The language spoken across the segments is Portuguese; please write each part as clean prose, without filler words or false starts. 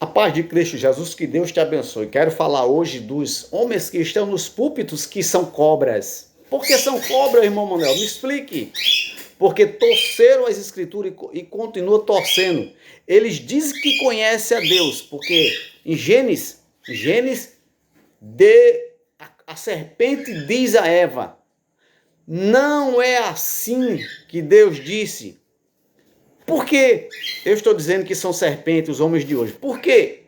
A paz de Cristo Jesus, que Deus te abençoe. Quero falar hoje dos homens que estão nos púlpitos que são cobras. Por que são cobras, irmão Manuel? Me explique. Porque torceram as escrituras e continuam torcendo. Eles dizem que conhecem a Deus, porque em Gênesis, a serpente diz a Eva, não é assim que Deus disse. Por que eu estou dizendo que são serpentes os homens de hoje? Por quê?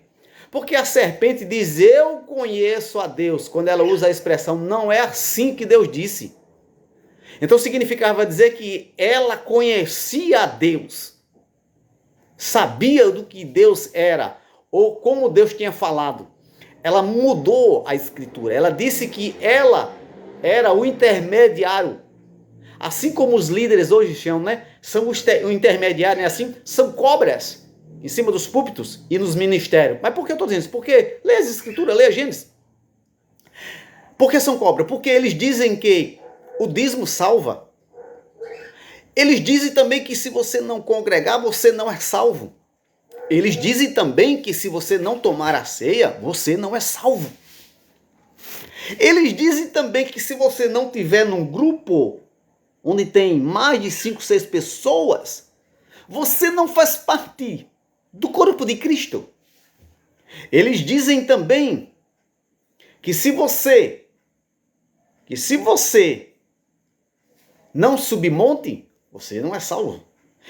Porque a serpente diz, eu conheço a Deus, quando ela usa a expressão, não é assim que Deus disse. Então significava dizer que ela conhecia a Deus, sabia do que Deus era, ou como Deus tinha falado. Ela mudou a escritura, ela disse que ela era o intermediário. Assim como os líderes hoje chamam, né? São o intermediário, né? Assim, são cobras em cima dos púlpitos e nos ministérios. Mas por que eu estou dizendo isso? Porque lê as escrituras, lê a Gênesis. Por que são cobras? Porque eles dizem que o dízimo salva. Eles dizem também que se você não congregar, você não é salvo. Eles dizem também que se você não tomar a ceia, você não é salvo. Eles dizem também que se você não tiver num grupo onde tem mais de 5, 6 pessoas, você não faz parte do corpo de Cristo. Eles dizem também que se você não subir monte, você não é salvo.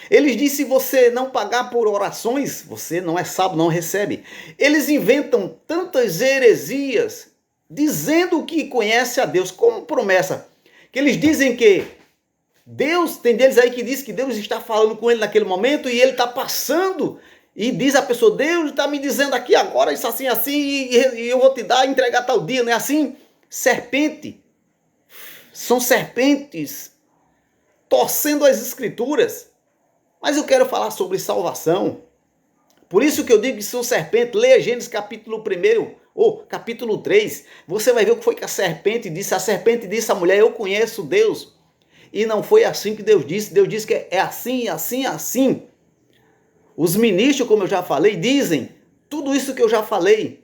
Eles dizem que se você não pagar por orações, você não é salvo, não recebe. Eles inventam tantas heresias, dizendo que conhece a Deus, como promessa, que eles dizem que Deus, tem deles aí que diz que Deus está falando com ele naquele momento e ele está passando e diz a pessoa, Deus está me dizendo aqui agora isso assim, assim e eu vou te dar, entregar tal dia, não é assim? Serpente, são serpentes torcendo as escrituras, mas eu quero falar sobre salvação. Por isso que eu digo que são serpentes. Leia Gênesis capítulo 1 ou capítulo 3, você vai ver o que foi que a serpente disse à mulher, eu conheço Deus. E não foi assim que Deus disse. Deus disse que é assim, assim, assim. Os ministros, como eu já falei, dizem tudo isso que eu já falei.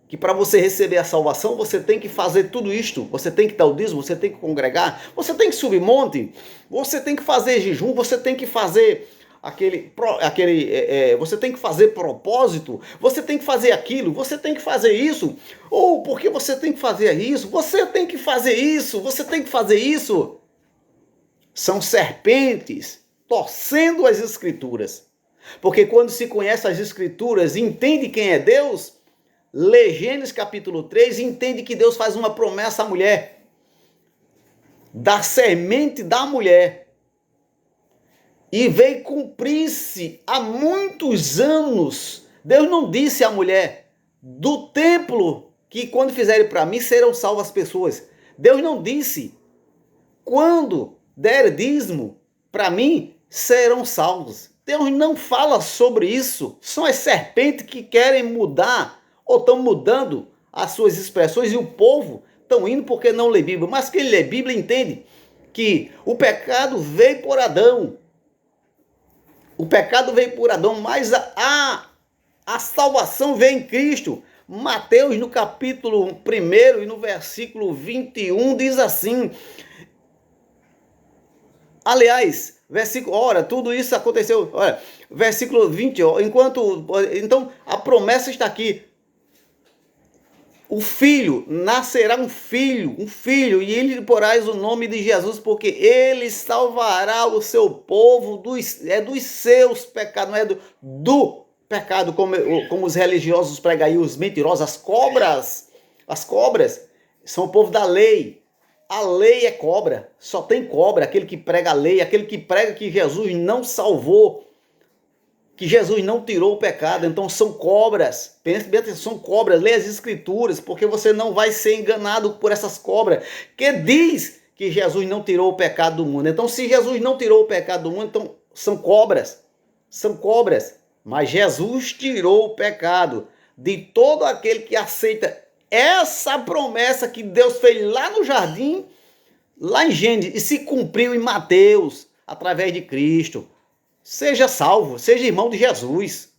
Que para você receber a salvação, você tem que fazer tudo isto. Você tem que dar o dízimo, você tem que congregar, você tem que subir monte, você tem que fazer jejum, você tem que fazer você tem que fazer propósito, você tem que fazer aquilo, você tem que fazer isso. Ou porque você tem que fazer isso, você tem que fazer isso, você tem que fazer isso. São serpentes torcendo as escrituras. Porque quando se conhece as escrituras e entende quem é Deus, lê Gênesis capítulo 3 e entende que Deus faz uma promessa à mulher. Da semente da mulher. E veio cumprir-se há muitos anos. Deus não disse à mulher, do templo, que quando fizerem para mim serão salvas as pessoas. Deus não disse, quando der dízimo, para mim, serão salvos. Deus não fala sobre isso. São as serpentes que querem mudar, ou estão mudando as suas expressões, e o povo estão indo porque não lê Bíblia. Mas quem lê Bíblia entende que o pecado veio por Adão. O pecado veio por Adão, mas a salvação veio em Cristo. Mateus, no capítulo 1 e no versículo 21, diz assim... Aliás, tudo isso aconteceu, versículo 20, então a promessa está aqui. O filho, nascerá um filho, e ele porás o nome de Jesus, porque ele salvará o seu povo dos seus pecados, não é do pecado, como os religiosos pregam aí, os mentirosos, as cobras são o povo da lei. A lei é cobra, só tem cobra, aquele que prega a lei, aquele que prega que Jesus não salvou, que Jesus não tirou o pecado, então são cobras, pense bem, são cobras, leia as escrituras, porque você não vai ser enganado por essas cobras, que diz que Jesus não tirou o pecado do mundo. Então se Jesus não tirou o pecado do mundo, então são cobras, mas Jesus tirou o pecado de todo aquele que aceita essa promessa que Deus fez lá no jardim, lá em Gênesis, e se cumpriu em Mateus, através de Cristo. Seja salvo, seja irmão de Jesus.